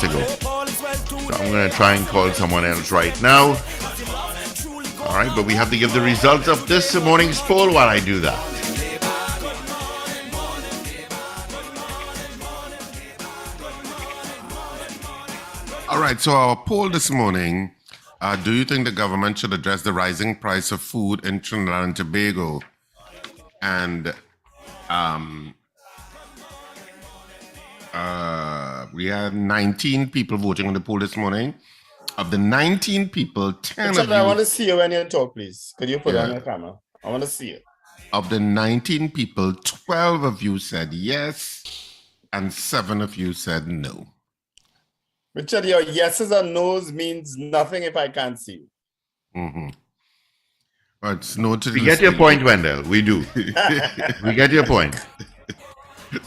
to go. So I'm going to try and call someone else right now. All right, but we have to give the results of this morning's poll while I do that. All right, so our poll this morning, do you think the government should address the rising price of food in Trinidad and Tobago? And we had 19 people voting on the poll this morning. Of the 19 people, 10 Richard, of you... I want to see you when you talk, please. Could you put on your camera? I want to see you. Of the 19 people, 12 of you said yes, and 7 of you said no. Richard, your yeses and nos means nothing if I can't see you. Mm-hmm. But it's no to We get your point, Wendell. We do. We get your point.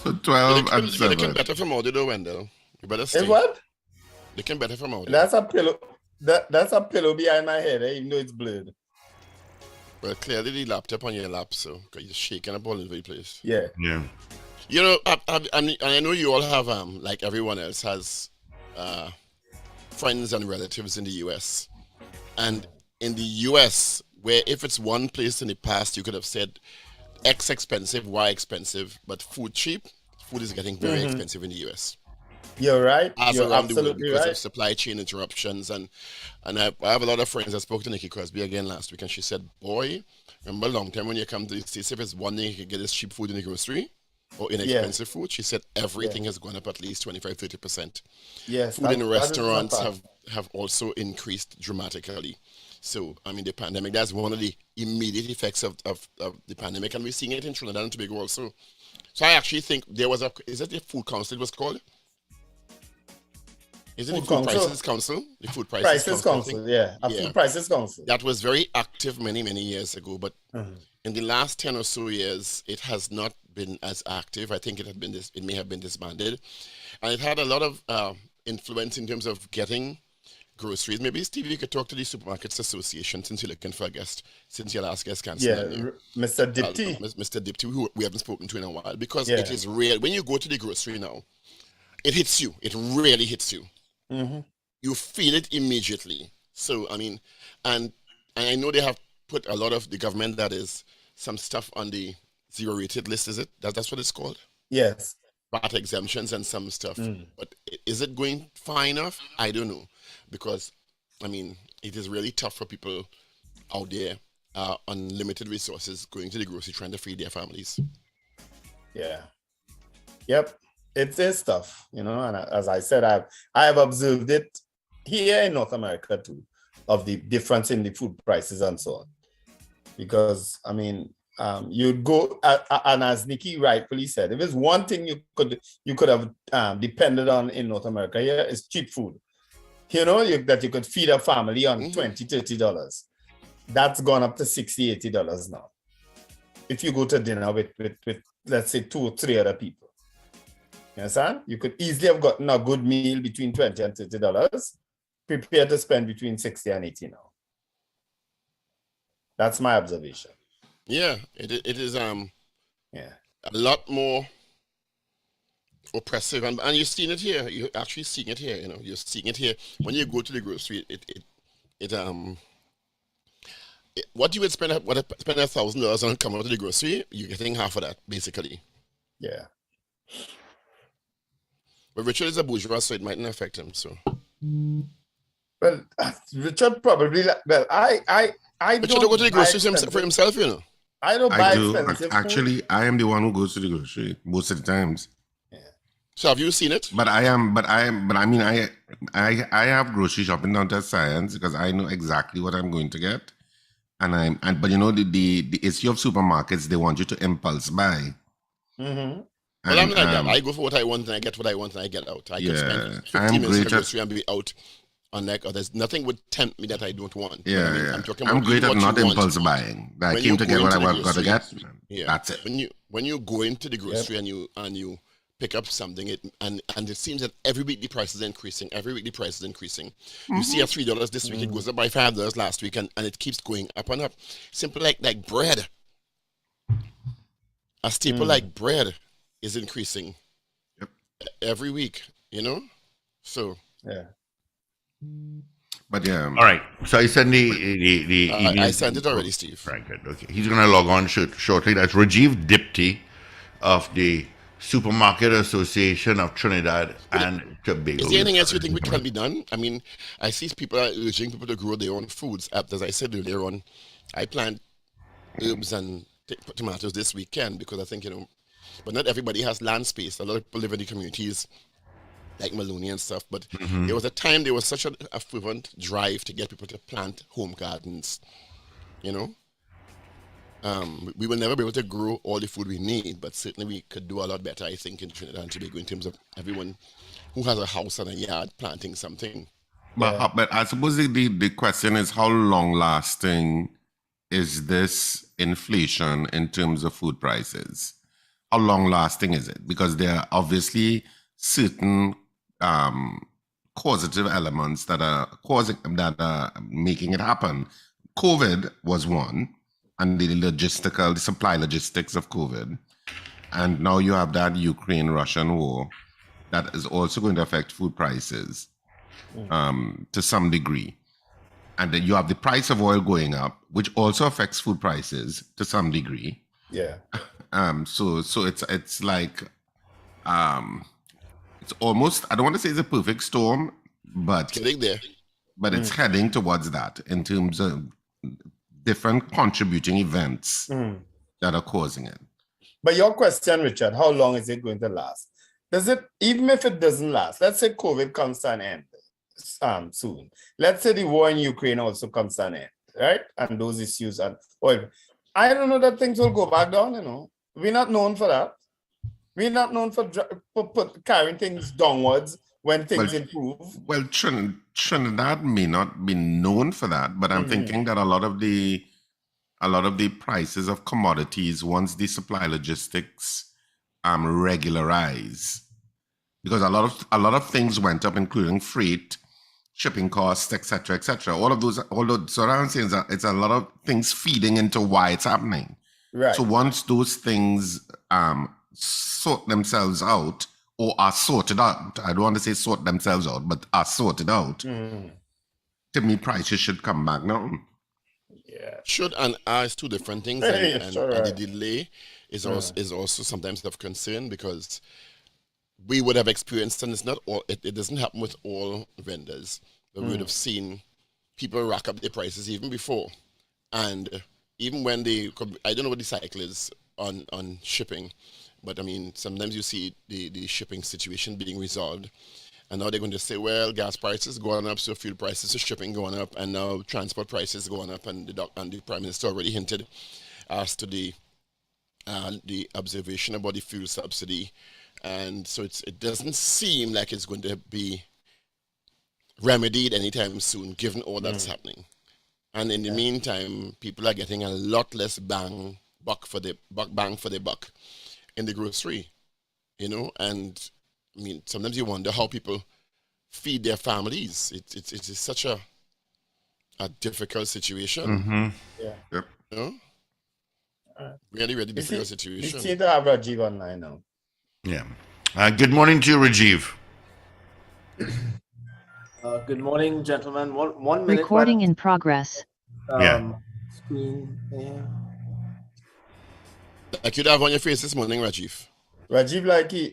So 12 and 7. They can better from audio though, Wendell. You better stay. Hey, what? They can better from audio. That's a pillow. That's a pillow behind my head, even though it's blurred. Well, clearly the laptop on your lap, so because you're shaking up all over the place. Yeah. Yeah. You know, and I know you all have, like everyone else, has friends and relatives in the U.S. And in the U.S., where if it's one place in the past, you could have said X expensive, Y expensive, but food cheap, food is getting very expensive in the U.S. You're right. As You're around the world absolutely because right. of supply chain interruptions. And I have a lot of friends. I spoke to Nikki Crosby again last week, and she said, boy, remember long time when you come to the States, if it's one thing you can get this cheap food in the grocery or inexpensive food, she said everything has gone up at least 25-30%. Yes. Food in restaurants have also increased dramatically. So, I mean, the pandemic, that's one of the immediate effects of the pandemic, and we're seeing it in Trinidad and Tobago also. So I actually think there was is it the Food Council it was called? Is it the Food Prices Council? The Food Prices Council, yeah. Food Prices Council. That was very active many years ago, but in the last 10 or so years, it has not been as active. I think it may have been disbanded. And it had a lot of influence in terms of getting groceries. Maybe, Steve, you could talk to the Supermarkets Association since you're looking for a guest, since your last guest canceled. Yeah, Mr. Diptee. Mr. Diptee, who we haven't spoken to in a while, because it is real. When you go to the grocery now, it hits you. It really hits you. Mm-hmm. You feel it immediately. So, I mean, and I know they have put a lot of the government, that is, some stuff on the zero-rated list, is it? That's what it's called? Yes. VAT exemptions and some stuff. But is it going far enough? I don't know. Because, I mean, it is really tough for people out there on limited resources going to the grocery trying to feed their families. Yeah. Yep. It is tough, you know, and as I said, I have observed it here in North America too, of the difference in the food prices and so on. Because, I mean, you'd go, and as Nikki rightfully said, if it's one thing you could have depended on in North America here, is cheap food. You know, that you could feed a family on $20-$30. That's gone up to $60-$80 now. If you go to dinner with let's say 2 or 3 other people. You understand? You could easily have gotten a good meal between $20 and $30. Prepare to spend between $60 and $80 now. That's my observation. Yeah, it is a lot more oppressive, and you're seeing it here. You're actually seeing it here. You know, you're seeing it here when you go to the grocery. What you would spend $1,000 on coming out to the grocery, you're getting half of that basically. Yeah. But Richard is a bourgeois, so it mightn't affect him. So. Well, Richard probably. Well, I Richard don't go to the grocery for himself, you know. I don't buy expensive food. Actually, I am the one who goes to the grocery most of the times. Yeah. So have you seen it? But I have grocery shopping down to science because I know exactly what I'm going to get. But you know, the issue of supermarkets, they want you to impulse buy. Mm-hmm. Well, I'm like that. I go for what I want and I get what I want and I get out. I can spend 15 minutes in the grocery and be out. There's nothing would tempt me that I don't want. Yeah, I mean, yeah. I'm great at not impulse buying. I came to get what I got to get. Yeah. That's it. When you go into the grocery and you pick up something, and it seems that every week the price is increasing. Every week the price is increasing. You see at $3 this week, it goes up by $5 last week, and it keeps going up and up. Simple like bread. A staple like bread is increasing every week, you know? So Yeah. But yeah. All right. So I sent the email. I sent it already, Steve. Right, good. Okay. He's going to log on shortly. That's Rajiv Diptee of the Supermarket Association of Trinidad and Tobago. Is there anything else you think can be done? I mean, I see people are urging people to grow their own foods. As I said earlier on, I plant herbs and tomatoes this weekend because I think, but not everybody has land space. A lot of people live in the communities like Maloney and stuff. But there was a time there was such a fervent drive to get people to plant home gardens. We will never be able to grow all the food we need, but certainly we could do a lot better, I think, in Trinidad and Tobago in terms of everyone who has a house and a yard planting something. But I suppose the question is, how long lasting is this inflation in terms of food prices? How long lasting is it? Because there are obviously certain causative elements that are making it happen. COVID was one, and the supply logistics of COVID. And now you have that Ukraine-Russian war that is also going to affect food prices to some degree. And then you have the price of oil going up, which also affects food prices to some degree. Yeah. So it's like it's almost, I don't want to say it's a perfect storm, but Getting there. But it's heading towards that in terms of different contributing events that are causing it. But your question, Richard, how long is it going to last? Does it, even if it doesn't last, let's say COVID comes to an end soon. Let's say the war in Ukraine also comes to an end, right? And those issues and oil. I don't know that things will go back down, We're not known for that. We're not known for carrying things downwards when things improve. Well, Trinidad may not be known for that, but I'm thinking that a lot of the prices of commodities, once the supply logistics regularize, because a lot of things went up, including freight, shipping costs, etc., etc. All of those. So what I'm saying is that it's a lot of things feeding into why it's happening. Right. So once those things sort themselves out or are sorted out, I don't want to say sort themselves out, but are sorted out, to me, prices should come back down. Yeah. Should and are is two different things, and the delay is also sometimes of concern because we would have experienced, and it's not all. It doesn't happen with all vendors, but we would have seen people rack up their prices even before, and even when I don't know what the cycle is on shipping, but I mean sometimes you see the shipping situation being resolved. And now they're going to say, well, gas prices going up, so fuel prices, so shipping going up, and now transport prices going up. And the Prime Minister already hinted as to the observation about the fuel subsidy. And so it doesn't seem like it's going to be remedied anytime soon, given all that's happening. And in the meantime, people are getting a lot less bang for their buck in the grocery, and I mean, sometimes you wonder how people feed their families. It's such a difficult situation. Yeah. Yep. Really, really difficult situation. We seem to have Rajiv online now. Yeah. Good morning to you, Rajiv. Good morning, gentlemen. One minute. Recording in progress. Screen. Yeah. Like you'd have on your face this morning, Rajiv. Rajiv,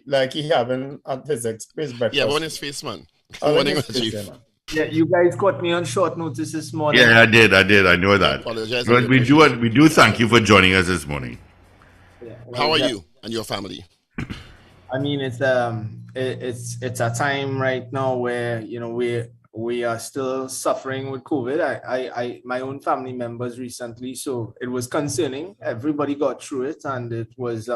like he having at his breakfast. Yeah, on his face, man. Good morning, Rajiv. Yeah, you guys caught me on short notice this morning. Yeah, I did. I know that. Apologize. But we do thank you for joining us this morning. Yeah, how are you and your family? I mean, it's a time right now where we are still suffering with COVID. I my own family members recently, so it was concerning. Everybody got through it, and it was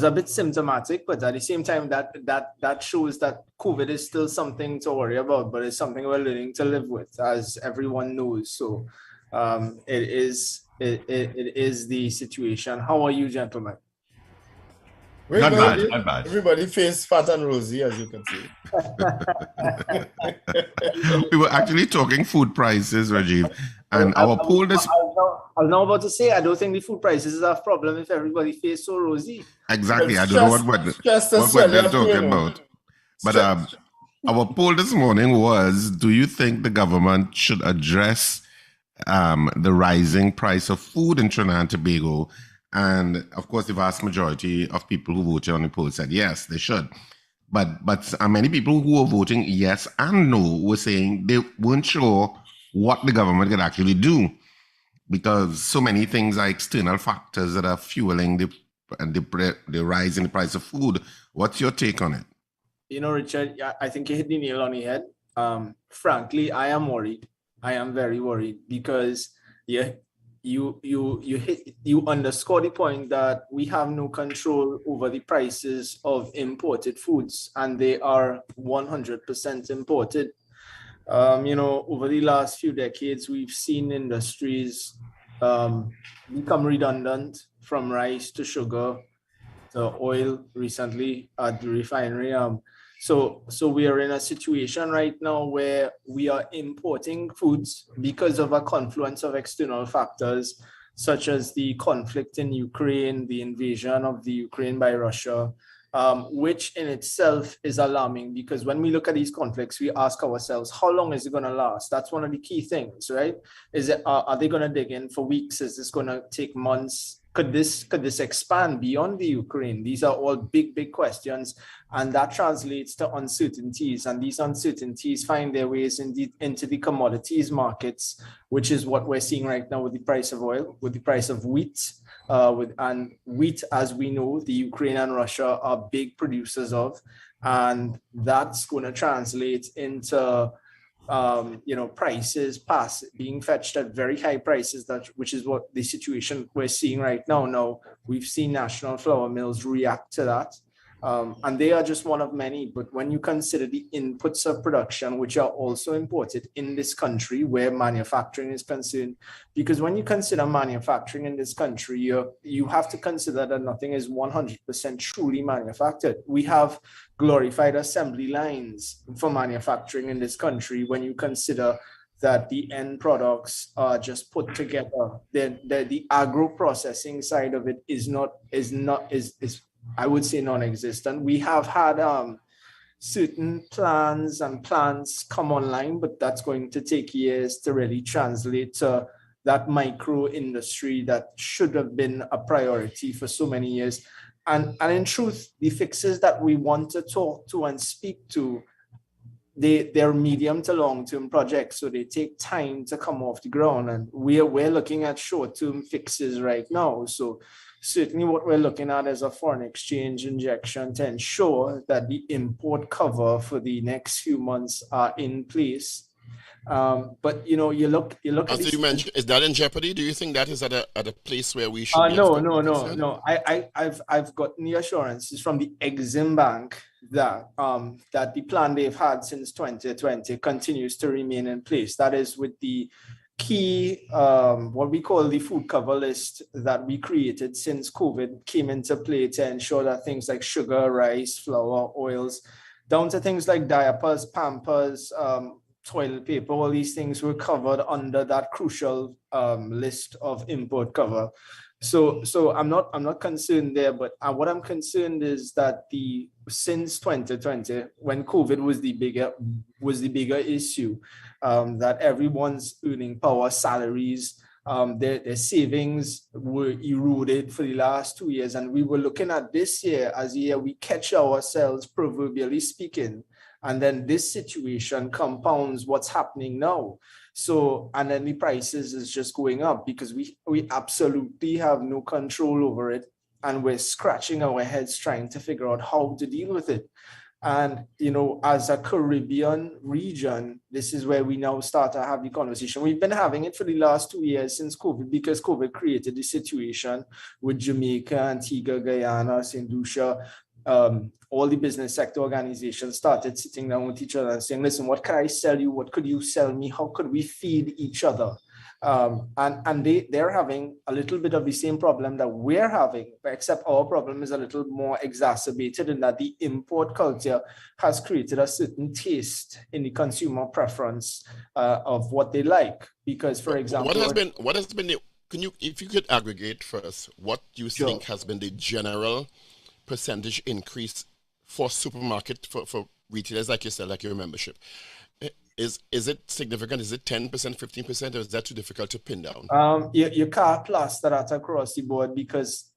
a bit symptomatic, but at the same time, that shows that COVID is still something to worry about, but it's something we're learning to live with, as everyone knows. So it is the situation. How are you, gentlemen? Not bad. Everybody face fat and rosy, as you can see. We were actually talking food prices, Rajiv, and our poll this. I was now about to say, I don't think the food prices is a problem if everybody face so rosy. Exactly, I don't know what they're talking about. But Our poll this morning was, do you think the government should address the rising price of food in Trinidad and Tobago? And of course, the vast majority of people who voted on the poll said yes, they should. But many people who were voting yes and no were saying they weren't sure what the government could actually do, because so many things are external factors that are fueling the rise in the price of food. What's your take on it? You know, Richard, I think you hit the nail on the head. Frankly, I am worried. I am very worried because you underscore the point that we have no control over the prices of imported foods, and they are 100% imported. You know, over the last few decades, we've seen industries become redundant, from rice to sugar to oil recently at the refinery. So we are in a situation right now where we are importing foods because of a confluence of external factors, such as the conflict in Ukraine, the invasion of the Ukraine by Russia, which in itself is alarming, because when we look at these conflicts, we ask ourselves, how long is it going to last? That's one of the key things, right? Is it, are they going to dig in for weeks? Is this going to take months? Could this expand beyond the Ukraine? These are all big questions, and that translates to uncertainties. And these uncertainties find their ways into the commodities markets, which is what we're seeing right now with the price of oil, with the price of wheat. And wheat, as we know, the Ukraine and Russia are big producers of, and that's going to translate into prices being fetched at very high prices, which is what the situation we're seeing right now. Now, we've seen national flour mills react to that. And they are just one of many. But when you consider the inputs of production, which are also imported in this country where manufacturing is concerned, because when you consider manufacturing in this country, you have to consider that nothing is 100% truly manufactured. We have glorified assembly lines for manufacturing in this country when you consider that the end products are just put together. The agro processing side of it is I would say non-existent. We have had certain plans and plants come online, but that's going to take years to really translate to that micro industry that should have been a priority for so many years. And in truth, the fixes that we want to talk to and speak to, they're medium to long-term projects, so they take time to come off the ground. And we're looking at short-term fixes right now. So certainly what we're looking at is a foreign exchange injection to ensure that the import cover for the next few months are in place. But you look as at you mentioned, is that in jeopardy? Do you think that is at a place where we should no. I've gotten the assurances from the Exim Bank that the plan they've had since 2020 continues to remain in place. That is with the key what we call the food cover list that we created since COVID came into play to ensure that things like sugar, rice, flour, oils, down to things like diapers, Pampers, toilet paper, all these things were covered under that crucial list of import cover. So I'm not concerned there, but what I'm concerned is that since 2020, when COVID was the bigger issue, that everyone's earning power, salaries, their savings were eroded for the last 2 years, and we were looking at this year as a year we catch ourselves, proverbially speaking. And then this situation compounds what's happening now. So, and then the prices is just going up because we absolutely have no control over it. And we're scratching our heads trying to figure out how to deal with it. And, as a Caribbean region, this is where we now start to have the conversation. We've been having it for the last 2 years since COVID, because COVID created the situation with Jamaica, Antigua, Guyana, St. Lucia. All the business sector organizations started sitting down with each other and saying, listen, what can I sell you? What could you sell me? How could we feed each other? And they're having a little bit of the same problem that we're having, except our problem is a little more exacerbated in that the import culture has created a certain taste in the consumer preference of what they like. Because, for example, what has been if you could aggregate first, what you think has been the general percentage increase for supermarket for retailers like yourself, like your membership, is it significant? Is it 10%, 15%, or is that too difficult to pin down? You can't plaster that across the board because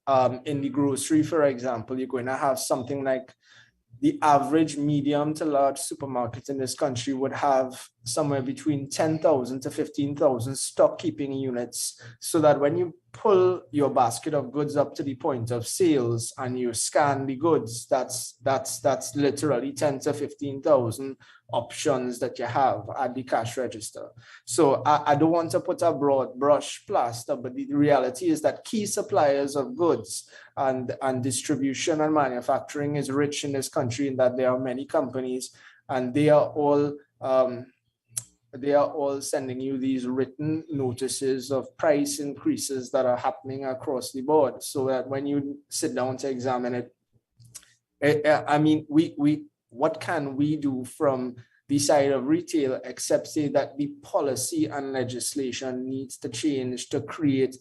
in the grocery, for example, you're going to have something like the average medium to large supermarket in this country would have somewhere between 10,000 to 15,000 stock keeping units, so that when you pull your basket of goods up to the point of sales and you scan the goods, that's literally 10 to 15,000 options that you have at the cash register. So I don't want to put a broad brush plaster, but the reality is that key suppliers of goods and distribution and manufacturing is rich in this country, in that there are many companies, and they are all sending you these written notices of price increases that are happening across the board, so that when you sit down to examine it, I mean, what can we do from the side of retail except say that the policy and legislation needs to change to create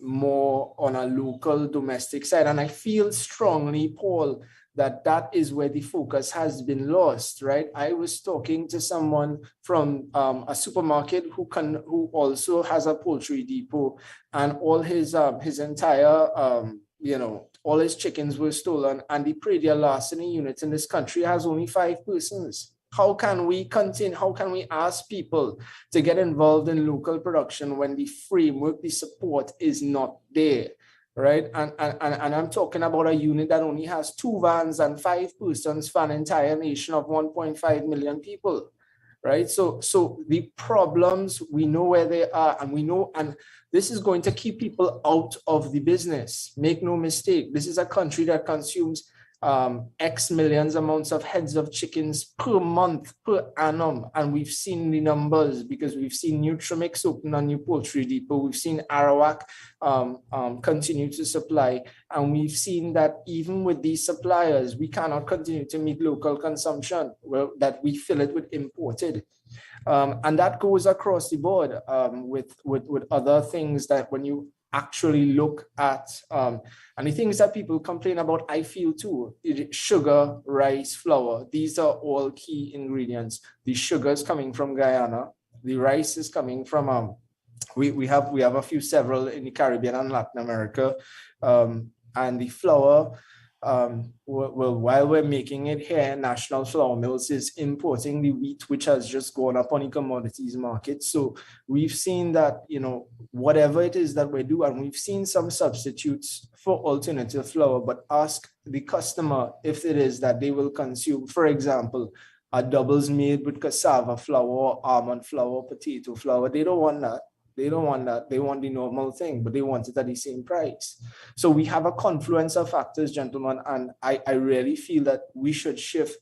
more on a local domestic side? And I feel strongly, Paul, that is where the focus has been lost, right? I was talking to someone from a supermarket who also has a poultry depot, and all his entire all his chickens were stolen, and the predial larceny unit in this country has only 5 persons. How can we continue? How can we ask people to get involved in local production when the framework, the support is not there? Right, and I'm talking about a unit that only has 2 vans and 5 persons for an entire nation of 1.5 million people, right? So the problems, we know where they are, and we know, and this is going to keep people out of the business. Make no mistake, this is a country that consumes X millions amounts of heads of chickens per month, per annum. And we've seen the numbers, because we've seen Nutrimix open a new poultry depot. We've seen Arawak continue to supply. And we've seen that even with these suppliers, we cannot continue to meet local consumption, that we fill it with imported. And that goes across the board with other things that when you actually look at, and the things that people complain about, I feel too, sugar, rice, flour, these are all key ingredients. The sugar is coming from Guyana, the rice is coming from, we have several in the Caribbean and Latin America, and the flour, well, while we're making it here, National Flour Mills is importing the wheat, which has just gone up on the commodities market. So we've seen that, whatever it is that we do, and we've seen some substitutes for alternative flour, but ask the customer if it is that they will consume, for example, a doubles made with cassava flour, almond flour, potato flour. They don't want that. They don't want that. They want the normal thing, but they want it at the same price. So we have a confluence of factors, gentlemen, and I really feel that we should shift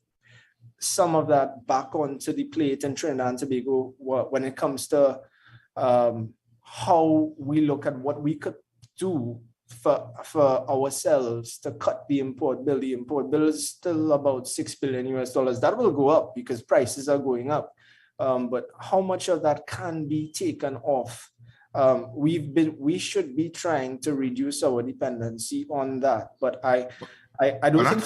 some of that back onto the plate in Trinidad and Tobago when it comes to how we look at what we could do for ourselves to cut the import bill. The import bill is still about $6 billion US. That will go up because prices are going up. But how much of that can be taken off? We should be trying to reduce our dependency on that. But I don't think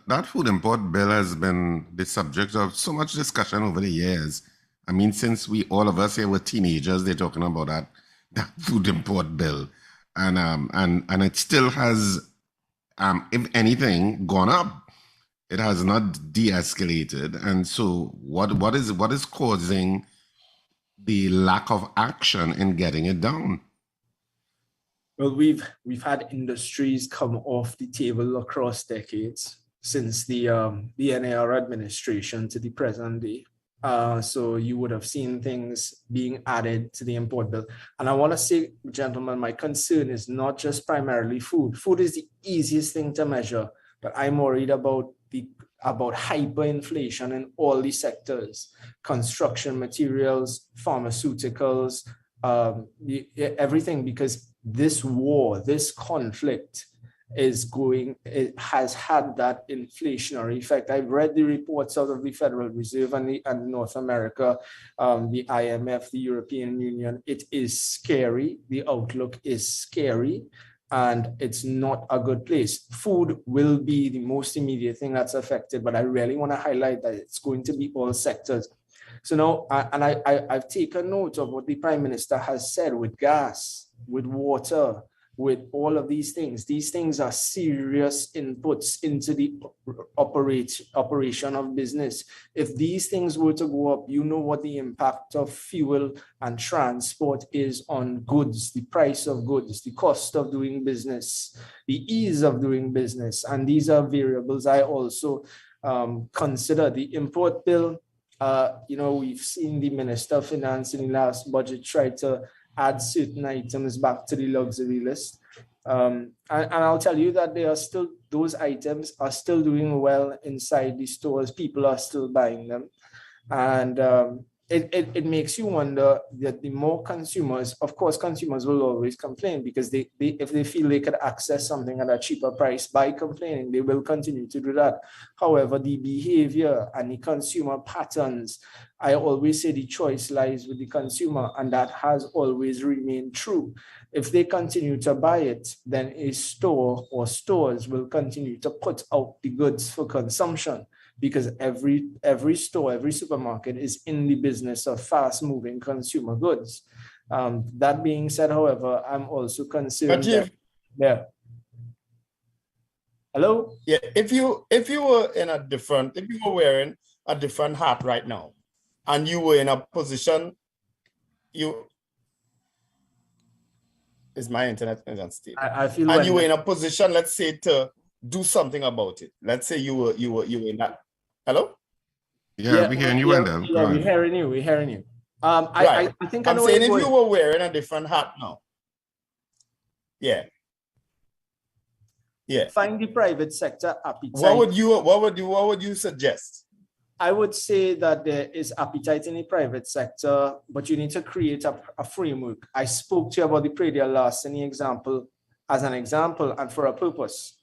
that food import bill has been the subject of so much discussion over the years. I mean, since all of us here were teenagers, they're talking about that food import bill, and it still has, if anything, gone up. It has not de-escalated. And so what is causing the lack of action in getting it down? Well, we've had industries come off the table across decades since the NAR administration to the present day. So you would have seen things being added to the import bill. And I want to say, gentlemen, my concern is not just primarily food. Food is the easiest thing to measure, but I'm worried about hyperinflation in all the sectors: construction materials, pharmaceuticals, everything, because this war, this conflict it has had that inflationary effect. I've read the reports out of the Federal Reserve and North America, the IMF, the European Union. It is scary. The outlook is scary. and it's not a good place. Food will be the most immediate thing that's affected, but I really want to highlight that it's going to be all sectors. So now, I've taken note of what the Prime Minister has said with gas, with water, with all of these things. These things are serious inputs into the operation of business. If these things were to go up, you know what the impact of fuel and transport is on goods, the price of goods, the cost of doing business, the ease of doing business. And these are variables I also consider. The import bill, we've seen the Minister of Finance in the last budget try to add certain items back to the luxury list. And I'll tell you that those items are still doing well inside the stores. People are still buying them. And it makes you wonder that the more consumers, of course, consumers will always complain because if they feel they could access something at a cheaper price by complaining, they will continue to do that. However, the behavior and the consumer patterns, I always say the choice lies with the consumer, and that has always remained true. If they continue to buy it, then a store or stores will continue to put out the goods for consumption, because every store, every supermarket is in the business of fast-moving consumer goods. That being said, however, I'm also concerned Rajiv, that, hello? Yeah, if you were wearing a different hat right now, and you were in a position, is my internet unstable? I feel, and you were in a position, let's say, to do something about it. Let's say you were in that. Hello? Yeah, we're hearing you, Wendel. Yeah, we're hearing you. Right. I think I'm saying if you were wearing a different hat now. Yeah. Find the private sector appetite. What would you suggest? I would say that there is appetite in the private sector, but you need to create a framework. I spoke to you about the predial loss in the example as an example and for a purpose.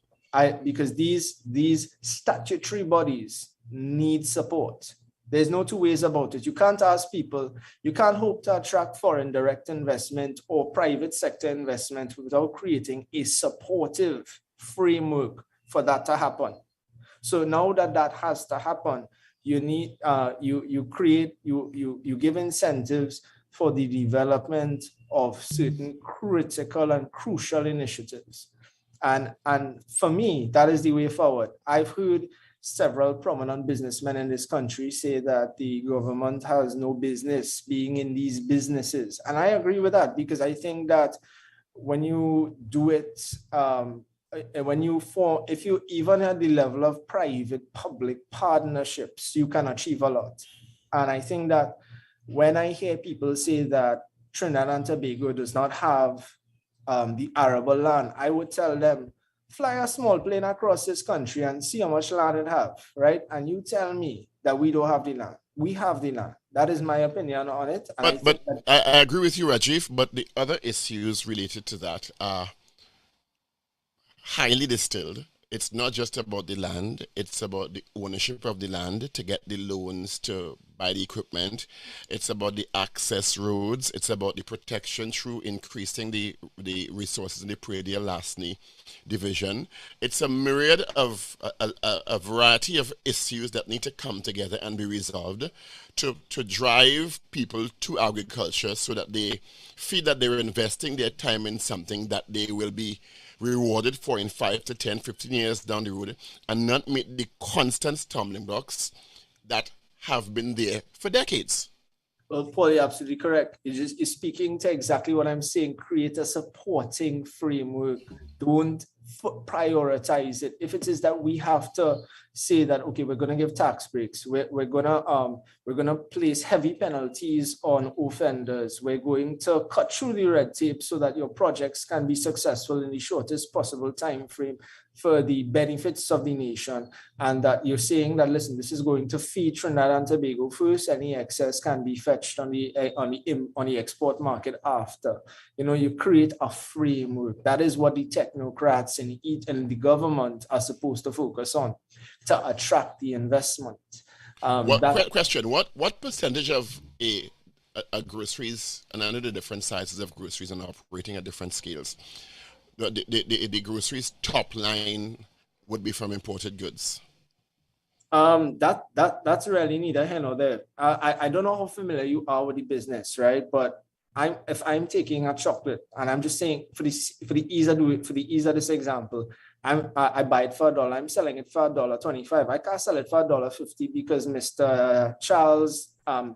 Because these statutory bodies need support. There's no two ways about it. You can't ask people, you can't hope to attract foreign direct investment or private sector investment without creating a supportive framework for that to happen. So now that has to happen, you need you give incentives for the development of certain critical and crucial initiatives. And for me, that is the way forward. I've heard several prominent businessmen in this country say that the government has no business being in these businesses. And I agree with that, because I think that when you do it, if you even at the level of private-public partnerships, you can achieve a lot. And I think that when I hear people say that Trinidad and Tobago does not have the arable land, I would tell them, fly a small plane across this country and see how much land it have, right? And you tell me that we don't have the land. We have the land. That is my opinion on it. And I agree with you, Rajiv, but the other issues related to that are highly distilled. It's not just about the land, it's about the ownership of the land to get the loans to buy the equipment. It's about the access roads. It's about the protection through increasing the resources in the Predial Lasny division. It's a myriad of a variety of issues that need to come together and be resolved to drive people to agriculture so that they feel that they're investing their time in something that they will be rewarded for in 5 to 10, 15 years down the road, and not make the constant stumbling blocks that have been there for decades. Well, Paul, you're absolutely correct. You're speaking to exactly what I'm saying. Create a supporting framework. Don't prioritize it. If it is that we have to say that, okay, we're going to give tax breaks, we're going to place heavy penalties on offenders, we're going to cut through the red tape so that your projects can be successful in the shortest possible time frame for the benefits of the nation, and that you're saying that, listen, this is going to feed Trinidad and Tobago first, any excess can be fetched on the export market after. You create a framework. That is what the technocrats in the government are supposed to focus on, to attract the investment. Question: What percentage of a groceries, and I know the different sizes of groceries and operating at different scales, the groceries top line would be from imported goods? That's really neither here nor there. I don't know how familiar you are with the business, right? But if I'm taking a chocolate and I'm just saying for the ease of this example, I buy it for $1, I'm selling it for $1.25. I can't sell it for $1.50 because Mr. Charles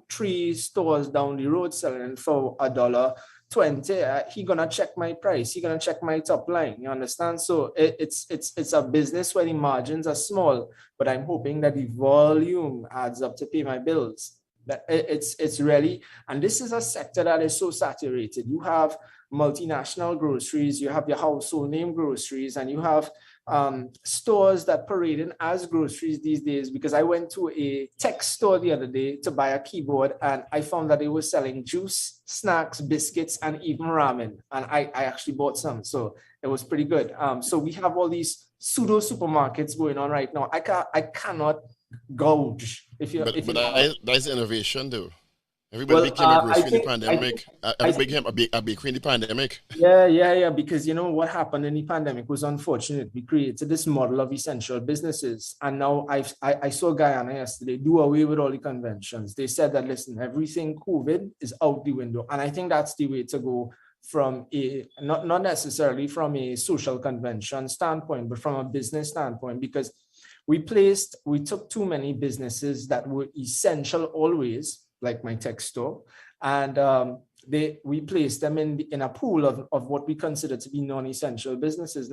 3 stores down the road selling it for $1.20. He gonna check my price. He gonna check my top line. You understand? So it's a business where the margins are small, but I'm hoping that the volume adds up to pay my bills. That it's really, and this is a sector that is so saturated. You have multinational groceries, you have your household name groceries, and you have stores that parade in as groceries these days. Because I went to a tech store the other day to buy a keyboard, and I found that they were selling juice, snacks, biscuits, and even ramen. And I actually bought some, so it was pretty good. So we have all these pseudo supermarkets going on right now. I cannot gouge. That's innovation, though. Everybody became a grocery in the pandemic. Everybody became a bakery in the pandemic. Yeah. Because you know what happened in the pandemic was unfortunate. We created this model of essential businesses, and now I saw Guyana yesterday do away with all the conventions. They said that, listen, everything COVID is out the window, and I think that's the way to go from not necessarily from a social convention standpoint, but from a business standpoint, because we took too many businesses that were essential always, like my tech store, and we placed them in a pool of what we consider to be non-essential businesses.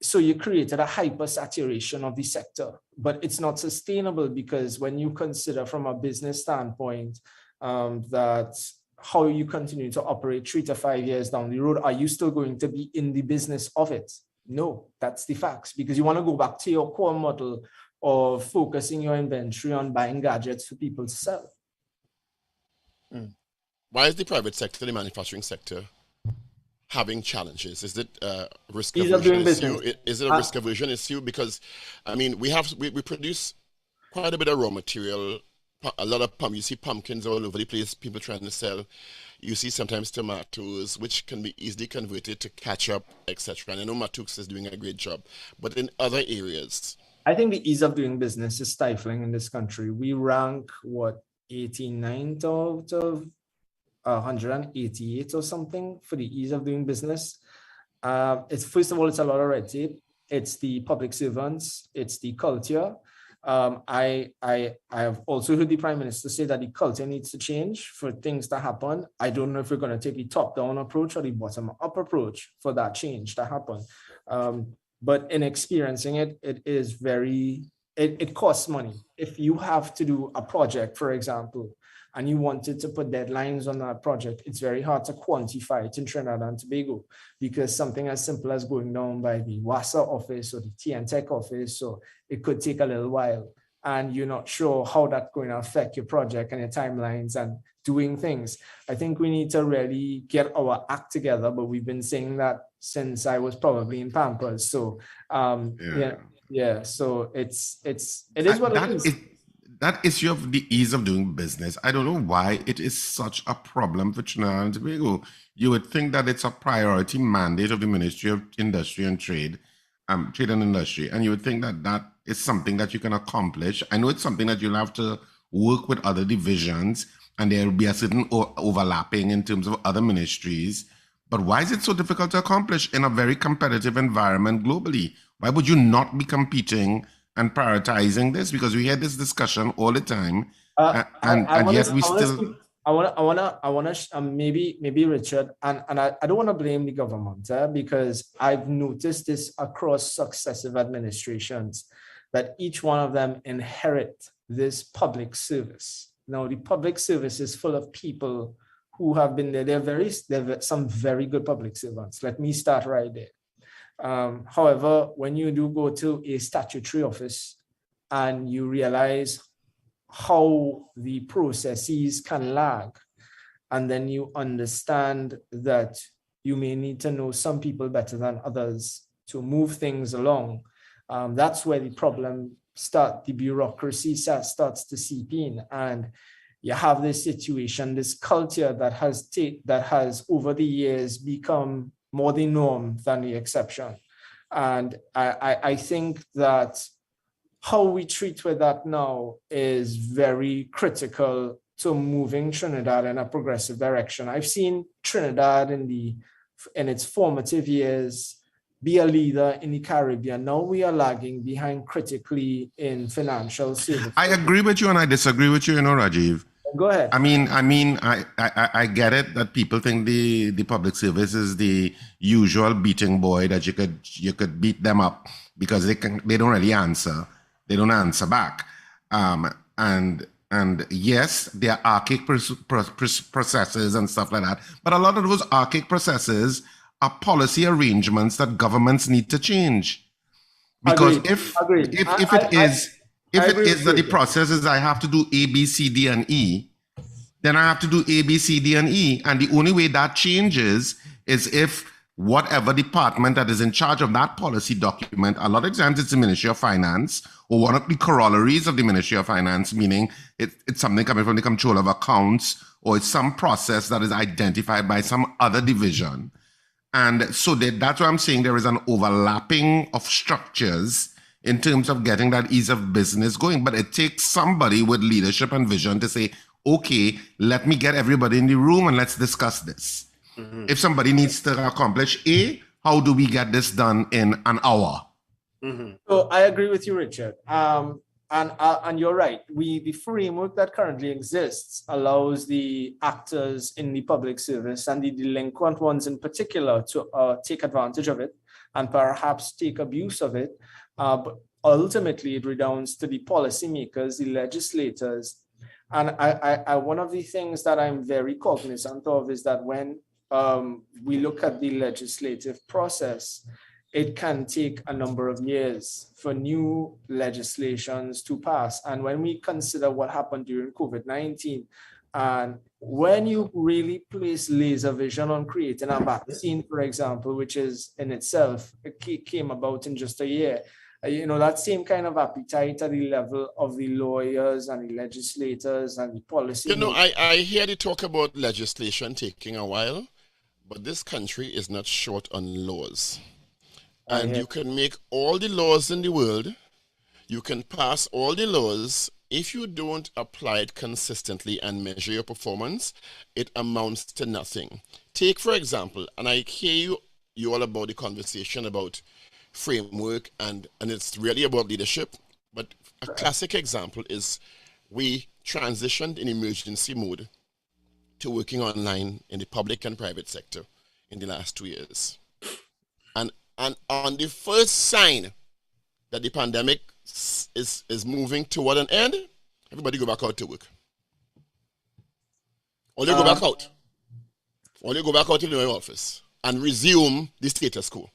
So you created a hyper saturation of the sector, but it's not sustainable, because when you consider from a business standpoint that how you continue to operate 3 to 5 years down the road, are you still going to be in the business of it? No, that's the facts, because you want to go back to your core model of focusing your inventory on buying gadgets for people to sell. Why is the private sector, the manufacturing sector, having challenges? Is it risk Ease of doing aversion issue? business. Is it a risk aversion issue? Because I mean, we produce quite a bit of raw material. A lot of you see pumpkins all over the place, people trying to sell. You see sometimes tomatoes, which can be easily converted to ketchup, etc. And I know Matux is doing a great job. But in other areas, I think the ease of doing business is stifling in this country. We rank, 89th out of 188 or something for the ease of doing business. It's, first of all, it's a lot of red tape. It's the public servants. It's the culture. I have also heard the Prime Minister say that the culture needs to change for things to happen. I don't know if we're going to take the top-down approach or the bottom-up approach for that change to happen. But in experiencing it, it costs money. If you have to do a project, for example, and you wanted to put deadlines on that project, it's very hard to quantify it in Trinidad and Tobago, because something as simple as going down by the WASA office or the TNTech office, so it could take a little while, and you're not sure how that's going to affect your project and your timelines and doing things. I think we need to really get our act together, but we've been saying that since I was probably in Pampers. So yeah. So it is what it is. That issue of the ease of doing business, I don't know why it is such a problem for Trinidad and Tobago. You would think that it's a priority mandate of the Ministry of Industry and Trade, Trade and Industry, and you would think that that is something that you can accomplish. I know it's something that you'll have to work with other divisions, and there will be a certain overlapping in terms of other ministries. But why is it so difficult to accomplish in a very competitive environment globally? Why would you not be competing and prioritizing this? Because we hear this discussion all the time, and yet we still. I wanna maybe Richard, and I don't want to blame the government because I've noticed this across successive administrations, that each one of them inherit this public service. Now the public service is full of people who have been there. They're some very good public servants. Let me start right there. However, when you do go to a statutory office and you realize how the processes can lag, and then you understand that you may need to know some people better than others to move things along, that's where the problem the bureaucracy starts to seep in, and you have this situation, this culture that has over the years become more the norm than the exception. And I think that how we treat with that now is very critical to moving Trinidad in a progressive direction. I've seen Trinidad in its formative years be a leader in the Caribbean. Now we are lagging behind critically in financial services. I agree with you and I disagree with you, Rajiv. Go ahead. I get it that people think the public service is the usual beating boy that you could beat them up because they don't really answer. They don't answer back. And yes, there are archaic processes and stuff like that. But a lot of those archaic processes are policy arrangements that governments need to change. Because if it is that the process is I have to do A, B, C, D, and E, then I have to do A, B, C, D, and E. And the only way that changes is if whatever department that is in charge of that policy document, a lot of times it's the Ministry of Finance or one of the corollaries of the Ministry of Finance, meaning it's something coming from the Control of Accounts or it's some process that is identified by some other division. And so that's why I'm saying there is an overlapping of structures in terms of getting that ease of business going. But it takes somebody with leadership and vision to say, okay, let me get everybody in the room and let's discuss this. Mm-hmm. If somebody needs to accomplish A, how do we get this done in an hour? Mm-hmm. So I agree with you, Richard. And you're right. The framework that currently exists allows the actors in the public service and the delinquent ones in particular to take advantage of it and perhaps take abuse of it. But ultimately, it redounds to the policymakers, the legislators. And I one of the things that I'm very cognizant of is that when we look at the legislative process, it can take a number of years for new legislations to pass. And when we consider what happened during COVID-19, and when you really place laser vision on creating a vaccine, for example, which is in itself, it came about in just a year, that same kind of appetite at the level of the lawyers and the legislators and the policy. I hear the talk about legislation taking a while, but this country is not short on laws. And you can make all the laws in the world, you can pass all the laws. If you don't apply it consistently and measure your performance, it amounts to nothing. Take, for example, and I hear you all about the conversation about framework, and it's really about leadership. But a classic example is we transitioned in emergency mode to working online in the public and private sector in the last 2 years. And on the first sign that the pandemic is moving toward an end, everybody go back out to work. Or they go back out. Or they go back out to the office and resume the status quo.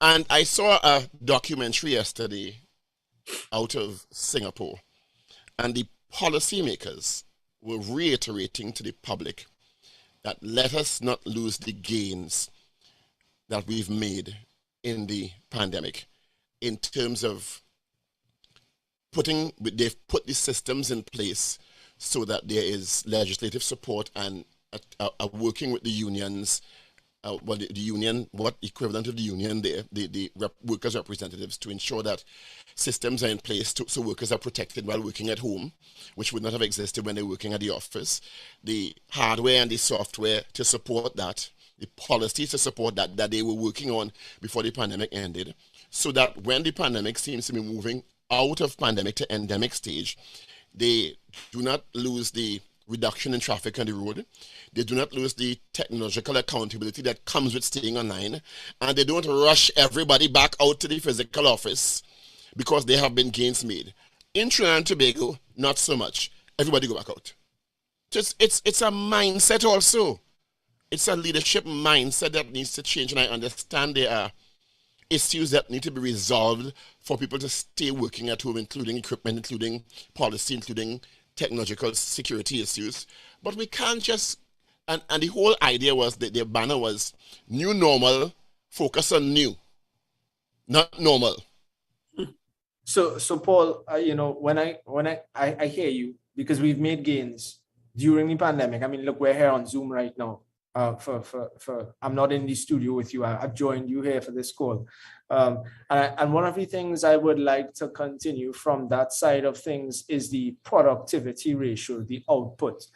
And I saw a documentary yesterday out of Singapore, and the policymakers were reiterating to the public that let us not lose the gains that we've made in the pandemic in terms of they've put the systems in place so that there is legislative support and working with the unions, the union, what equivalent of the union there, the workers' representatives, to ensure that systems are in place so workers are protected while working at home, which would not have existed when they're working at the office, the hardware and the software to support that, the policies to support that they were working on before the pandemic ended, so that when the pandemic seems to be moving out of pandemic to endemic stage, they do not lose the reduction in traffic on the road, they do not lose the technological accountability that comes with staying online, and they don't rush everybody back out to the physical office because there have been gains made. In Trinidad and Tobago, not so much. Everybody go back out. It's a mindset also. It's a leadership mindset that needs to change, and I understand there are issues that need to be resolved for people to stay working at home, including equipment, including policy, including technological security issues. But we can't just, and the whole idea was that their banner was new normal, focus on new, not normal. So Paul, when I hear you, because we've made gains during the pandemic. I mean, look, we're here on Zoom right now. I'm not in the studio with you. I've joined you here for this call. And one of the things I would like to continue from that side of things is the productivity ratio, the output.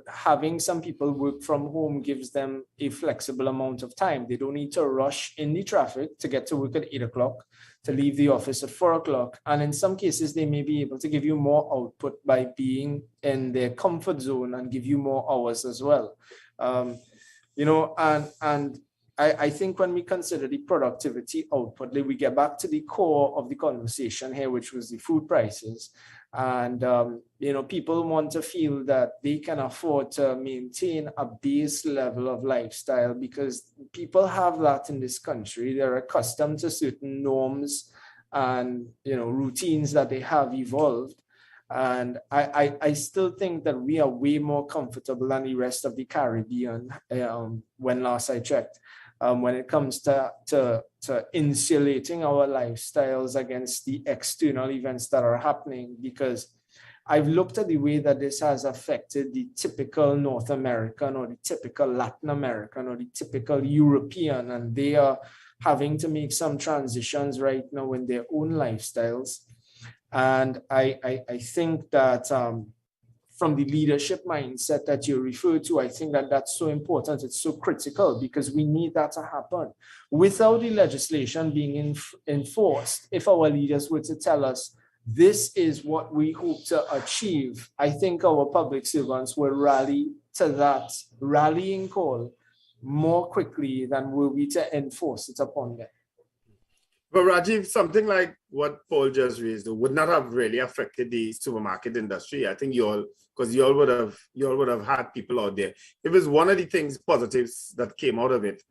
Having some people work from home gives them a flexible amount of time. They don't need to rush in the traffic to get to work at 8 o'clock, to leave the office at 4 o'clock. And in some cases, they may be able to give you more output by being in their comfort zone and give you more hours as well. I think when we consider the productivity output, we get back to the core of the conversation here, which was the food prices. And, people want to feel that they can afford to maintain a base level of lifestyle because people have that in this country. They're accustomed to certain norms and, routines that they have evolved. And I still think that we are way more comfortable than the rest of the Caribbean when last I checked. When it comes to insulating our lifestyles against the external events that are happening, because I've looked at the way that this has affected the typical North American or the typical Latin American or the typical European, and they are having to make some transitions right now in their own lifestyles. And I think that from the leadership mindset that you refer to, I think that that's so important. It's so critical because we need that to happen. Without the legislation being enforced, if our leaders were to tell us, this is what we hope to achieve, I think our public servants will rally to that rallying call more quickly than were we to enforce it upon them. But Rajiv, something like what Paul just raised would not have really affected the supermarket industry. I think you all would have had people out there. It was one of the things positives that came out of it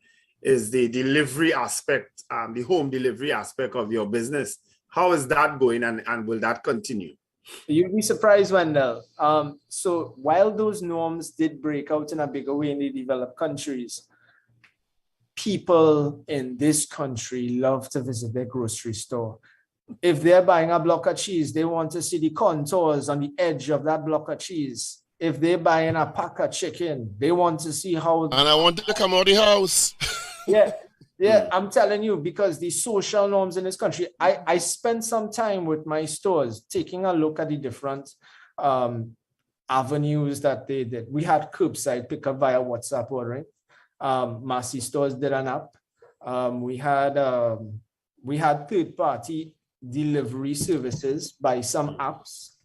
is the delivery aspect, the home delivery aspect of your business. How is that going, and will that continue? You'd be surprised, Wendel. So while those norms did break out in a bigger way in the developed countries, people in this country love to visit their grocery store. If they're buying a block of cheese, they want to see the contours on the edge of that block of cheese. If they're buying a pack of chicken, they want to see how... And I want to come out of the house. Yeah, I'm telling you, because the social norms in this country, I spent some time with my stores taking a look at the different avenues that they did. We had curbside pickup via WhatsApp ordering. Massy stores did an app. We had third-party delivery services by some apps.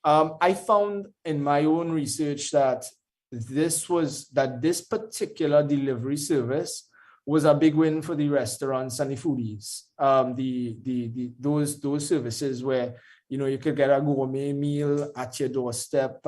I found in my own research that this particular delivery service was a big win for the restaurants and the foodies. Those services where you could get a gourmet meal at your doorstep.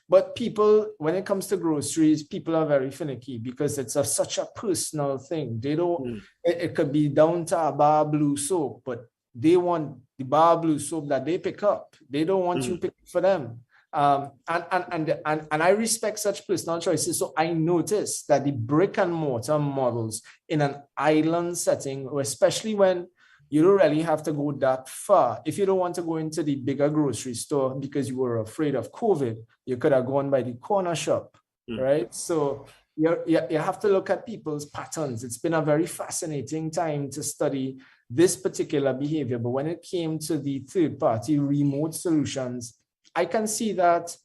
But people, when it comes to groceries, people are very finicky because it's such a personal thing. They don't. It could be down to a bar blue soap, but they want the bar blue soap that they pick up. They don't want you picking for them. And I respect such personal choices. So I noticed that the brick and mortar models in an island setting, especially when you don't really have to go that far. If you don't want to go into the bigger grocery store because you were afraid of COVID, you could have gone by the corner shop, right? So you have to look at people's patterns. It's been a very fascinating time to study this particular behavior. But when it came to the third-party remote solutions, I can see that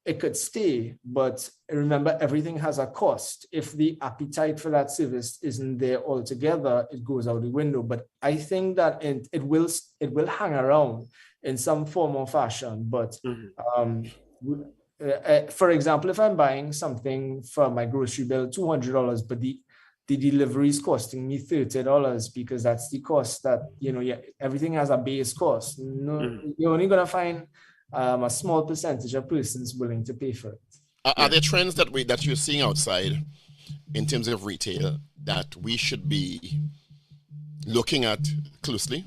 it could stay, but remember, everything has a cost. If the appetite for that service isn't there altogether, it goes out the window. But I think that it will hang around in some form or fashion. But for example, if I'm buying something for my grocery bill, $200, but the delivery is costing me $30 because that's the cost that everything has a base cost. You're only gonna find a small percentage of persons willing to pay for it. Are there trends that you're seeing outside in terms of retail that we should be looking at closely?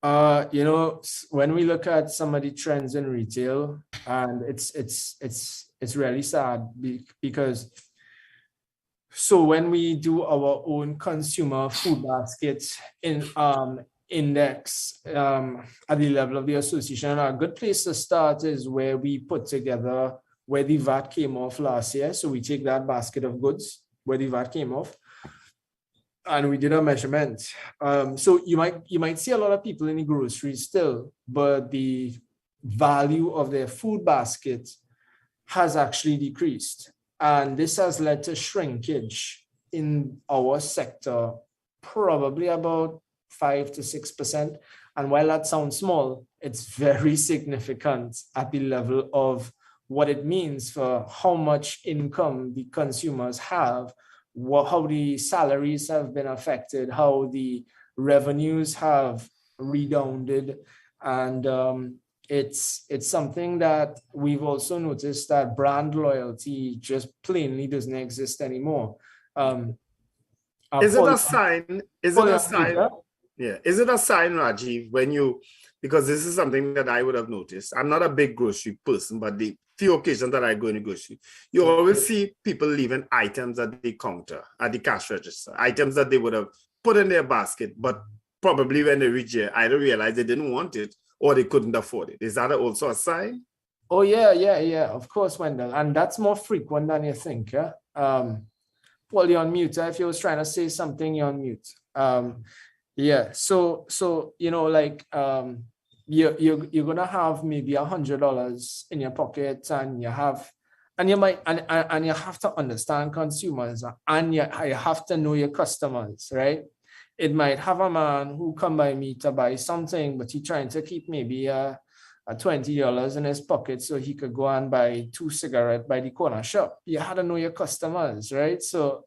When we look at some of the trends in retail, and it's really sad because when we do our own consumer food basket index at the level of the association, a good place to start is where we put together where the VAT came off last year. So we take that basket of goods where the VAT came off, and we did a measurement. So you might see a lot of people in the groceries still, but the value of their food basket has actually decreased. And this has led to shrinkage in our sector, probably about 5 to 6%. And while that sounds small, it's very significant at the level of what it means for how much income the consumers have, how the salaries have been affected, how the revenues have redounded. And it's something that we've also noticed that brand loyalty just plainly doesn't exist anymore. Is it a sign? Is it a sign? Yeah. Is it a sign, Rajiv, when you, because this is something that I would have noticed. I'm not a big grocery person, but the few occasions that I go in the grocery, you always see people leaving items at the counter, at the cash register, items that they would have put in their basket, but probably when they reach here, either realize they didn't want it or they couldn't afford it. Is that also a sign? Oh, yeah, of course, Wendell. And that's more frequent than you think. Yeah? Paul, you're on mute. If you was trying to say something, you're on mute. Yeah, so you know, like you're gonna have maybe $100 in your pocket, and you have to understand consumers, and you have to know your customers, right? It might have a man who come by me to buy something, but he's trying to keep maybe a $20 in his pocket so he could go and buy 2 cigarettes by the corner shop. You had to know your customers, right? So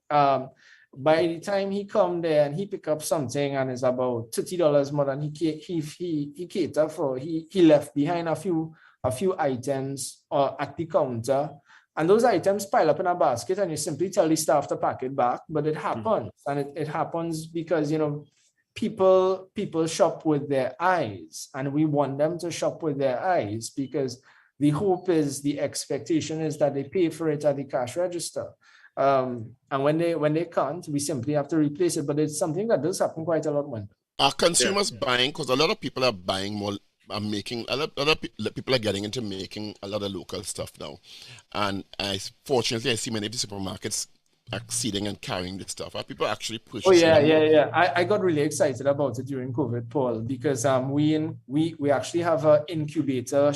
by the time he come there and he pick up something and it's about $30 more than he cater for, he left behind a few items at the counter, and those items pile up in a basket, and you simply tell the staff to pack it back. But it happens, and it happens because, you know, people shop with their eyes, and we want them to shop with their eyes because the hope is, the expectation is that they pay for it at the cash register. And when they can't, we simply have to replace it. But it's something that does happen quite a lot. When are consumers buying? Because a lot of people are buying more, are making a lot of people are getting into making a lot of local stuff now. And fortunately, I see many of the supermarkets acceding and carrying this stuff. Are people actually pushing? Oh yeah. I got really excited about it during COVID, Paul, because we actually have an incubator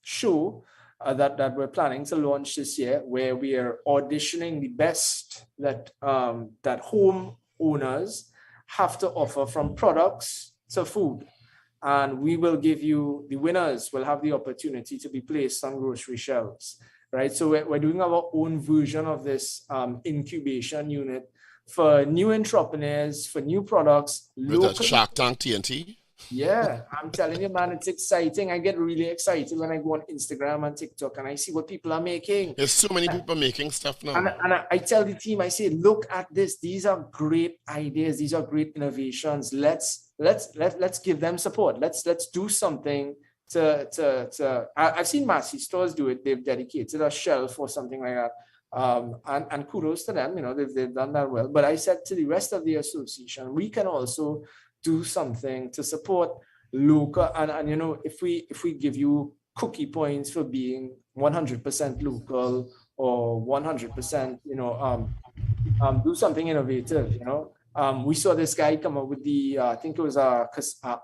show that we're planning to launch this year, where we are auditioning the best that home owners have to offer, from products to food. And we will give you, the winners will have the opportunity to be placed on grocery shelves, right? So we're doing our own version of this incubation unit for new entrepreneurs, for new products. With a Shark Tank TNT? Yeah, I'm telling you, man, it's exciting. I get really excited when I go on Instagram and TikTok and I see what people are making. There's so many people making stuff now. And I tell the team, I say, look at this. These are great ideas. These are great innovations. Let's give them support. Let's do something to I've seen Massey stores do it. They've dedicated a shelf or something like that. And kudos to them, you know, they've done that well. But I said to the rest of the association, we can also do something to support local, and you know, if we give you cookie points for being 100% local or 100%, you know, do something innovative, you know. We saw this guy come up with the I think it was a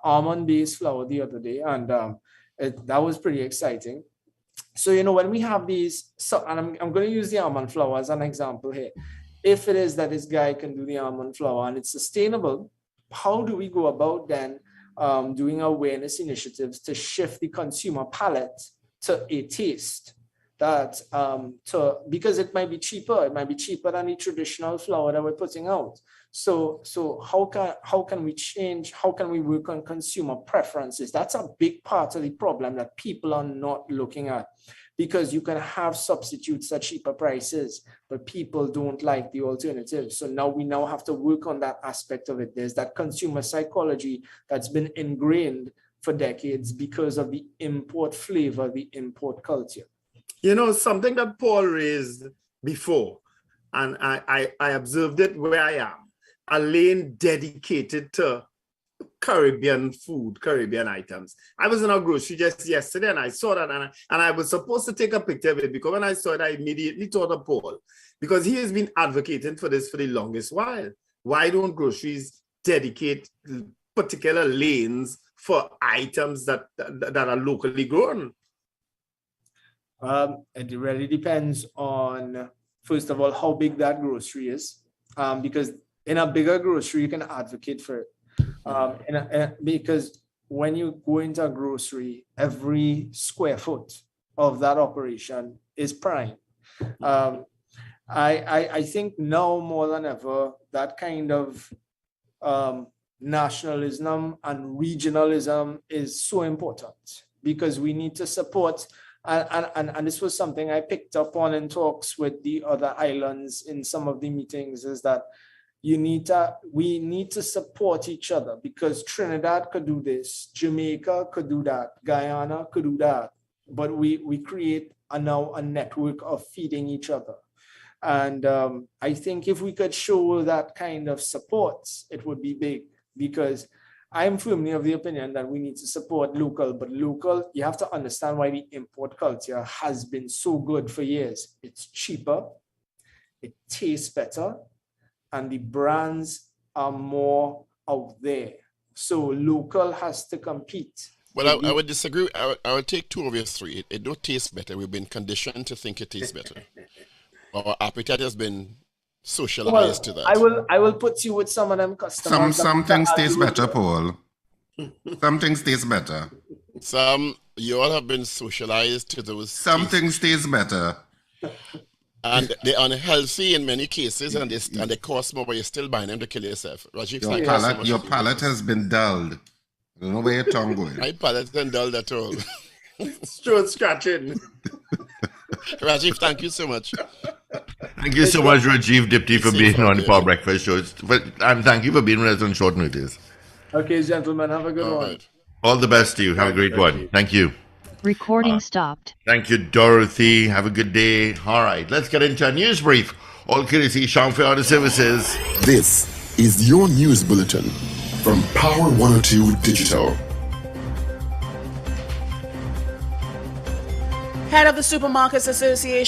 almond-based flour the other day, and that was pretty exciting. So, you know, when we have these, and I'm going to use the almond flour as an example here. If it is that this guy can do the almond flour and it's sustainable, how do we go about then doing awareness initiatives to shift the consumer palate to a taste that because it might be cheaper than the traditional flour that we're putting out. So how can we change? How can we work on consumer preferences? That's a big part of the problem that people are not looking at, because you can have substitutes at cheaper prices, but people don't like the alternative. So now we have to work on that aspect of it. There's that consumer psychology that's been ingrained for decades because of the import flavor, the import culture. You know, something that Paul raised before, and I observed it where I am, a lane dedicated to Caribbean food, Caribbean items. I was in a grocery just yesterday and I saw that and I was supposed to take a picture of it because when I saw it, I immediately thought of Paul because he has been advocating for this for the longest while. Why don't groceries dedicate particular lanes for items that are locally grown? It really depends on, first of all, how big that grocery is. Because in a bigger grocery, you can advocate for it. Because when you go into a grocery, every square foot of that operation is prime. I think now more than ever, that kind of nationalism and regionalism is so important because we need to support, and this was something I picked up on in talks with the other islands in some of the meetings, is that we need to support each other because Trinidad could do this, Jamaica could do that, Guyana could do that, but we create now a network of feeding each other. And I think if we could show that kind of support, it would be big, because I'm firmly of the opinion that we need to support local, but local, you have to understand why the import culture has been so good for years. It's cheaper, it tastes better, and the brands are more out there. So local has to compete. Well, I would disagree. I would take two of your three. It don't taste better. We've been conditioned to think it tastes better. Our appetite has been socialized to that. I will put you with some of them customers. Some things taste better, Paul. Some things taste better. You all have been socialized to those. Some things taste better. And they're unhealthy in many cases, and they cost more, but you're still buying them to kill yourself. Rajiv, your palate has been dulled. I don't know where your tongue going. My palate isn't dulled at all. Throat scratching. Rajiv, thank you so much. Thank you so much, Rajiv Diptee, for being on the Power Breakfast Show. And thank you for being with us on short notice. Okay, gentlemen, have a good one. Right. All the best to you. Have a great one. Thank you. Recording stopped. Thank you, Dorothy. Have a good day. All right, let's get into a news brief. All courtesy Chamfer Auto Services. This is your news bulletin from Power 102 Digital. Head of the Supermarkets Association